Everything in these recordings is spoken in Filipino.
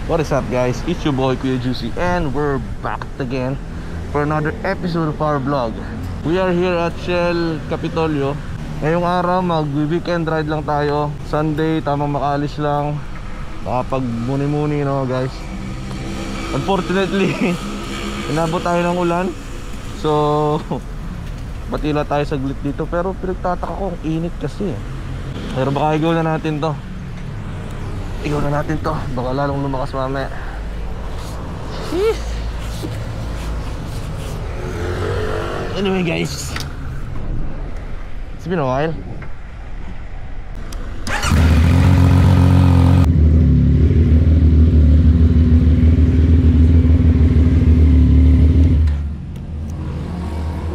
What is up guys, it's your boy Kuya Juicy and we're back again for another episode of our vlog. We are here at Shell Capitolio. Ngayong araw mag-weekend ride lang tayo. Sunday, tamang makaalis lang. Nakapag muni-muni no guys. Unfortunately inabot tayo ng ulan. So batila tayo saglit dito. Pero pinagtataka ko ang init kasi. Pero baka igaw na natin to. Baka lalong lumakas mamaya. Anyway guys, it's been a while.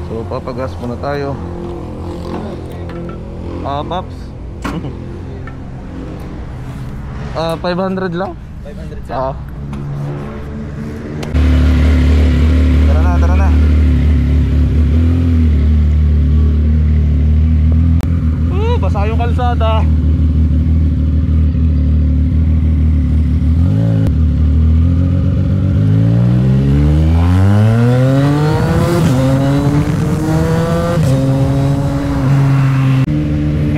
So papagas muna tayo. Paps 500 lang? 500 sa? Tara na basa yung kalsada.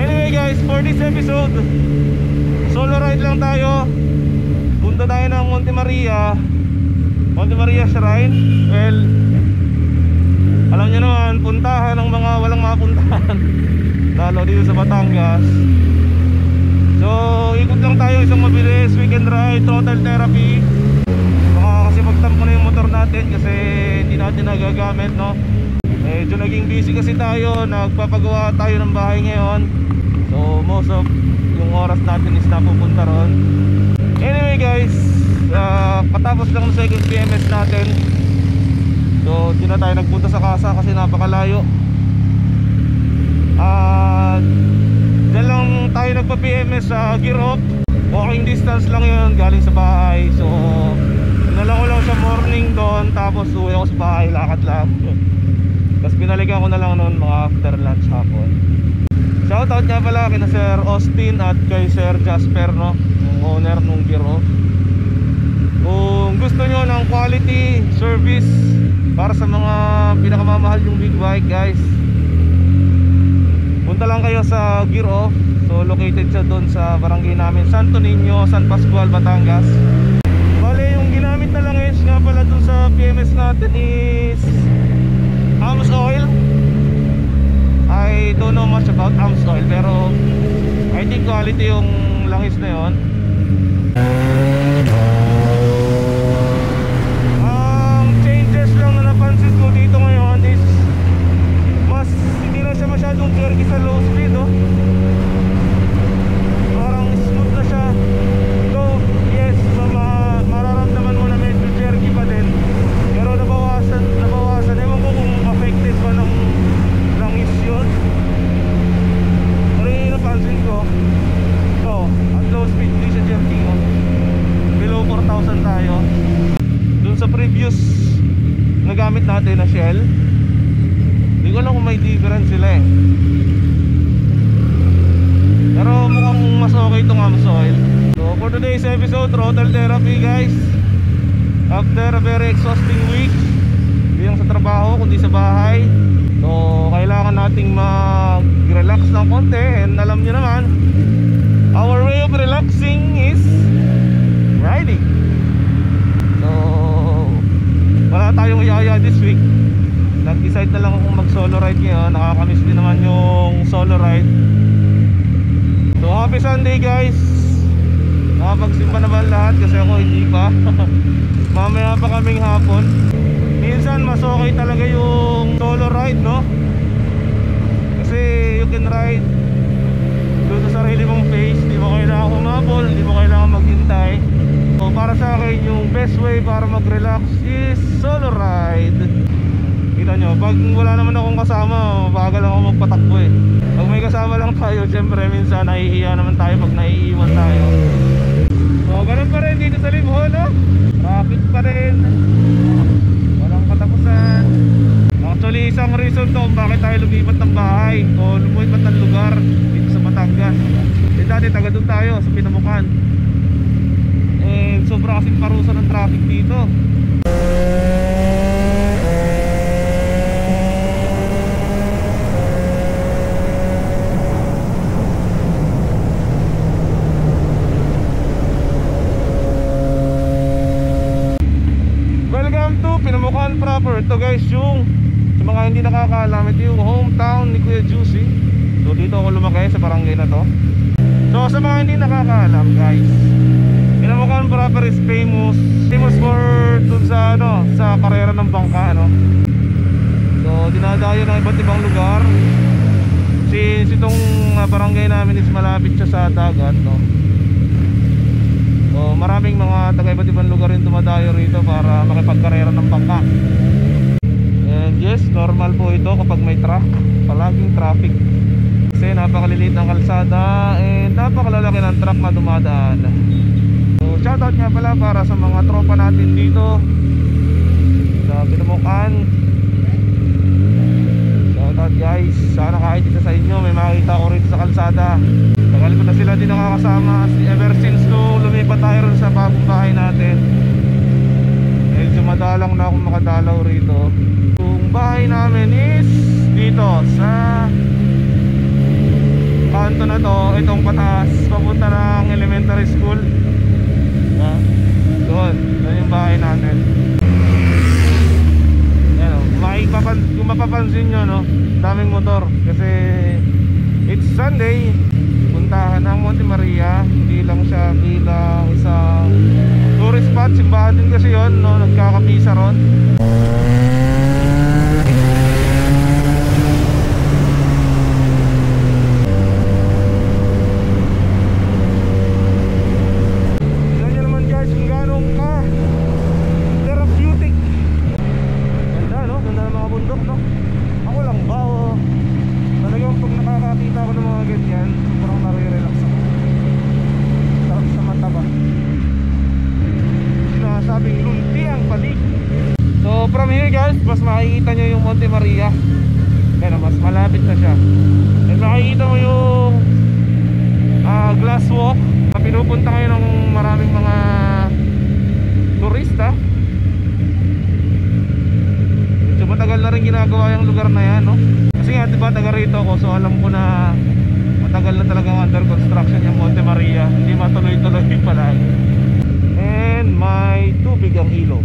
Anyway guys, for this episode solo ride lang tayo. Punta tayo ng Monte Maria Shrine. Well, alam nyo naman, puntahan ng mga walang mapuntahan lalo dito sa Batangas. So ikot lang tayo, isang mabilis weekend ride, total therapy. Baka kasi magtampo na yung motor natin kasi hindi natin nagagamit no. Medyo naging busy kasi tayo, nagpapagawa tayo ng bahay ngayon. So most of yung oras natin is napupunta ron. Anyway guys, patapos lang ng second PMS natin. So di na tayo nagpunta sa casa kasi napakalayo. Diyan lang tayo nagpa-PMS sa Gear Off. Walking distance lang yun galing sa bahay. So nalang ko lang sa morning doon, tapos uwi ako sa bahay, lakad lang. Tapos pinaligan ko na lang noon mga after lunch hapon. Shoutout nga pala kina Sir Austin at kay Sir Jasper no, yung owner nung Gear Off. Kung gusto nyo ng quality service para sa mga pinakamamahal yung big bike guys, punta lang kayo sa Gear Off. So located siya doon sa barangay namin, Santo Niño, San Pascual, Batangas. Bale yung ginamit na langis nga pala doon sa PMS natin is Ams Oil. I don't know much about Ams Oil, pero I think quality yung langis na yun. Ang changes lang na napansin ko dito ngayon is mas hindi na siya masyadong jerky sa low speed oh. Parang smooth na siya. So yes, mararamdaman mo na medyo jerky pa din, pero nabawasan. Ewan ko kung affected ba ng langis yun. Pero yung napansin ko, so at low speed hindi siya jerky oh. Below 4,000 tayo. Dun sa previous na gamit natin na Shell, hindi ko alam kung may difference sila eh. Pero mukhang mas okay itong Ams Oil. So for today's episode, throttle therapy guys. After a very exhausting week, hindi lang sa trabaho kundi sa bahay. So kailangan nating mag-relax ng konti. And alam nyo naman, our way of relaxing is riding. So wala tayong yaya this week. Nag-decide na lang akong mag-solo ride ngayon. Nakakamiss din naman yung solo ride. So happy Sunday guys. Nakapagsimba na ba lahat? Kasi ako hindi pa. Mamaya pa kaming hapon. Minsan mas okay talaga yung solo ride no, kasi you can ride doon sa sarili mong pace. Di mo kailangan humabol, di mo kailangan maghintay. So para sa akin yung best way para mag-relax is solo ride. Kita nyo, pag wala naman akong kasama, bagal ako magpatakbo eh. Pag may kasama lang tayo, syempre minsan nahihiya naman tayo pag naiiwan tayo. So ganun pa rin dito sa Libho no, traffic pa rin, walang katapusan. Actually isang reason to kung bakit tayo lumipat ng bahay o lumipat ng lugar dito sa Batangas. Dati taga doon tayo sa Pinamukan. And sobra kasing parusa ng traffic dito. Welcome to Pinamukhaan Proper. Ito guys yung, sa mga hindi nakakaalam, ito yung hometown ni Kuya Juicy. So dito ako lumaki sa barangay na to. So sa mga hindi nakakaalam guys, Pinamukhaan Proper is famous for dun sa ano, sa karera ng bangka, ano. So dinadayo ng iba't ibang lugar. Since itong barangay namin is malapit siya sa dagat, no. So maraming mga taga iba't ibang lugar rin dumadayo rito para makipagkarera ng bangka. And yes, normal po ito kapag may truck, palaging traffic. Kasi napakaliliit ng kalsada and napakalalaki ng truck na dumadaan. So shoutout nga pala para sa mga tropa natin dito sa Pinamukhaan. Shoutout guys. Sana kahit isa sa inyo may makita ko rito sa kalsada. Tagal ko na sila din nakakasama ever since nung lumipat tayo rin sa bagong bahay natin. Medyo madalang na akong makadalaw rito. Yung bahay namin is dito sa kanto na to, itong pataas papunta ng elementary school. Doon, doon yung bahay natin. Yan o, kung mapapansin nyo, no, daming motor. Kasi it's Sunday. Puntahan ng Monte Maria. Hindi lang siya bilang isang tourist spot. Simbahan din kasi yun, no, nagkakapisa ron. From here guys, mas makikita nyo yung Monte Maria. Kaya mas malapit na siya. And makikita mo yung glass walk na pinupunta kayo ng maraming mga turista. Medyo matagal na rin ginagawa yung lugar na yan, no? Kasi nga diba taga rito ako, so alam ko na matagal na talagang under construction yung Monte Maria. Hindi matuloy-tuloy palagi. And may tubig ang ilog.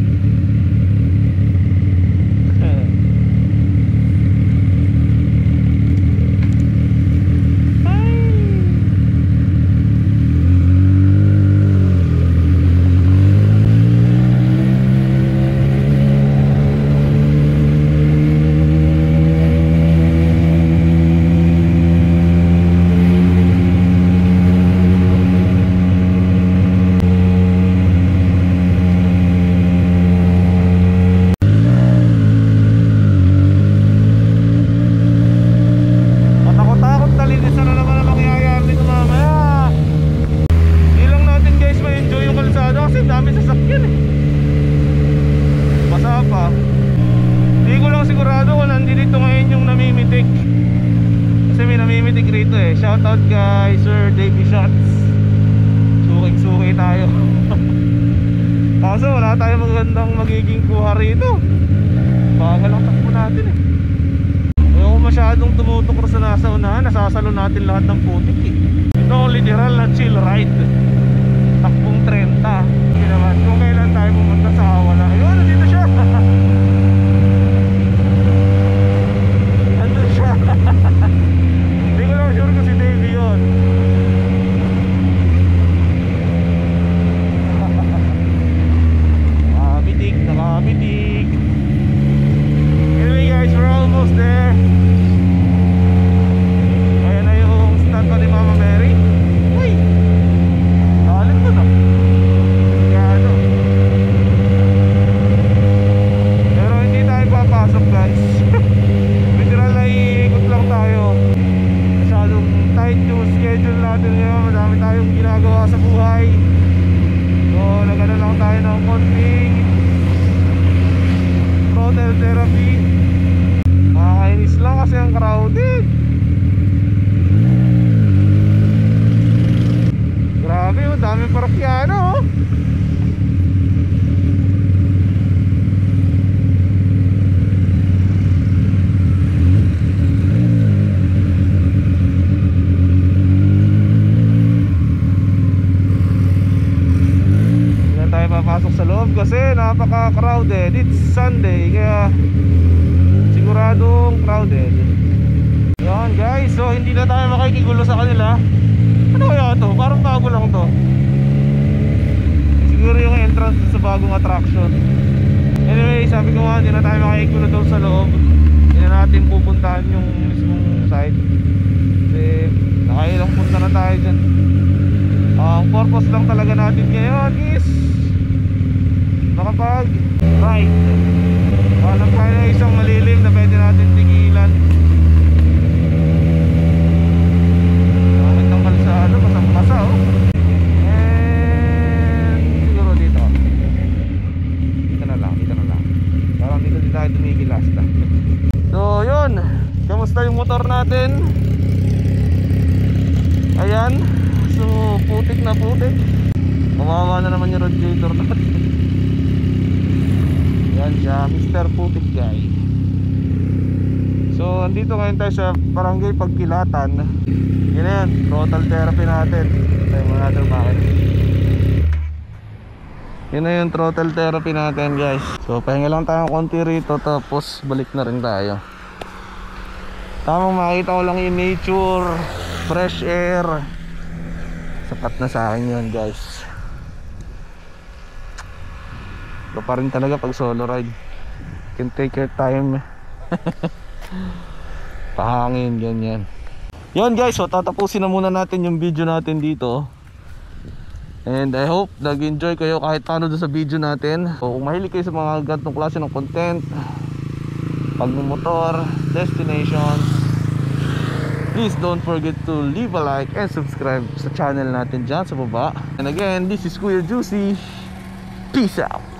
Shoutout guys, Sir Davey Shots. Suking-suki tayo. Kaso wala tayong magandang magiging kuha rito. Bagal lang takbo natin eh. Ayoko masyadong tumutukro sa nasa unahan. Nasasalo natin lahat ng putik eh. Ito literal na chill ride. Takbong 30. Hindi naman kung kailan tayo pumunta sa Awala. Ayun, nandito siya. Andun siya. Hindi ko lang sure kung si Davey yun. Nakabitik. Anyway guys, we're almost there. Ayan na yung stand ni Mama Mary. Uy, lalim to, no? Gano. Pero hindi tayo papasok guys. Literal na iikot lang tayo. Masyadong tight yung schedule natin ngayon. Madami tayong ginagawa sa buhay. So nagano lang tayo ng konting hotel therapy. Makakainis lang kasi ang crowded. Grabe, daming parokyano oh. makapasok sa loob kasi napaka-crowded. It's Sunday kaya siguradong crowded. Yan guys, so hindi na tayo makikigulo sa kanila. Ano kaya to? Parang bago lang to. Siguro yung entrance sa bagong attraction. Anyway, sabi ko nga, hindi na tayo makikigulo doon sa loob. Hindi na natin pupuntahan yung mismong site kasi nakailang punta na tayo dyan. Ang purpose lang talaga natin ngayon is makapag-ride. Hanap tayo na isang malilim na pwede natin tigilan. Bakit ang kalsada, basang-basa oh. And siguro dito. Dito na lang. Parang dito tayo tumigil last time. So yun, kamusta yung motor natin? Ayan. So putik na putik. Kawawa na naman yung radiator natin. Yan siya, Mr. Putik Guy. So andito ngayon tayo sa Barangay Pagkilatan. Yan na yan, throttle therapy natin. Tayo mo natin bakit. Yan na yung throttle therapy natin guys. So pahinga lang tayo konti rito, tapos balik na rin tayo. Tamang makita ko lang yung nature, fresh air. Sapat na sa akin yun guys. Ito pa rin talaga pag solo ride. You can take your time. Pahangin, ganyan. Yun guys, so tatapusin na muna natin yung video natin dito. And I hope nag-enjoy kayo kahit paano doon sa video natin. So kung mahilig kayo sa mga ganitong klase ng content, pagmumotor, destinations, please don't forget to leave a like and subscribe sa channel natin dyan sa baba. And again, this is Kuya Juicy. Peace out.